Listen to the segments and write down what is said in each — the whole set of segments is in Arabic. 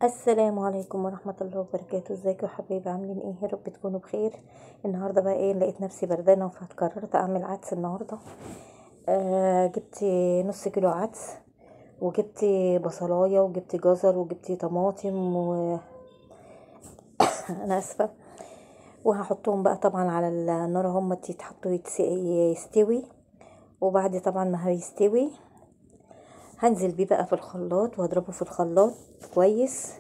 السلام عليكم ورحمة الله وبركاته. ازيكم يا حبايبي؟ عاملين ايه؟ يا رب تكونوا بخير. النهاردة بقى ايه، لقيت نفسي بردانة فقررت اعمل عدس النهاردة. جبت نص كيلو عدس، وجبت بصلاية، وجبت جزر، وجبت طماطم انا اسفة. وهحطهم بقى طبعا على النار، هما يتحطوا يستوي. وبعد طبعا ما هيستوي هنزل بيه بقى في الخلاط وهضربه في الخلاط كويس.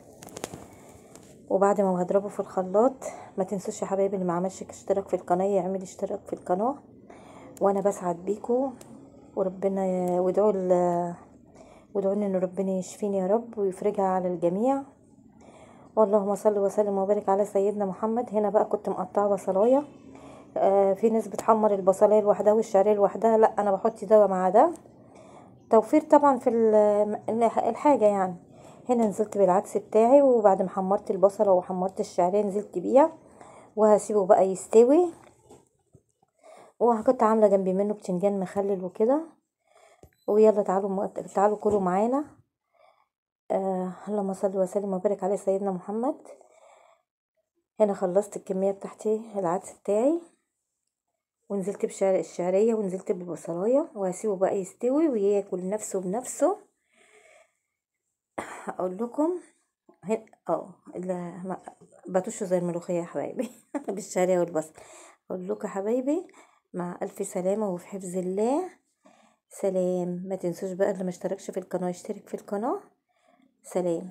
وبعد ما هضربه في الخلاط، ما تنسوش يا حبايبي اللي ما عملش اشتراك في القناه يعمل اشتراك في القناه. وانا بسعد بيكم، وربنا وادعوا لي ان ربنا يشفيني يا رب ويفرجها على الجميع. واللهم صل وسلم وبارك على سيدنا محمد. هنا بقى كنت مقطعه بصلايه. في ناس بتحمر البصلايه لوحدها والشعريه لوحدها، لا انا بحط ده مع ده، توفير طبعا في الحاجه يعني. هنا نزلت بالعدس بتاعي، وبعد ما حمرت البصله وحمرت الشعريه نزلت بيها، وهسيبه بقى يستوي. وكنت عامله جنبي منه بتنجان مخلل وكده. ويلا تعالوا كلوا معانا. اللهم صل وسلم وبارك على سيدنا محمد. هنا خلصت الكميه بتاعتي العدس بتاعي، ونزلت الشعريه، ونزلت بالبصلايه، وهسيبه بقى يستوي وياكل نفسه بنفسه. هقول لكم هنا بطشه زي الملوخيه يا حبايبي بالشعريه والبصل. اقول لكم يا حبايبي، مع الف سلامه وفي حفظ الله. سلام. ما تنسوش بقى اللي ما اشتركش في القناه يشترك في القناه. سلام.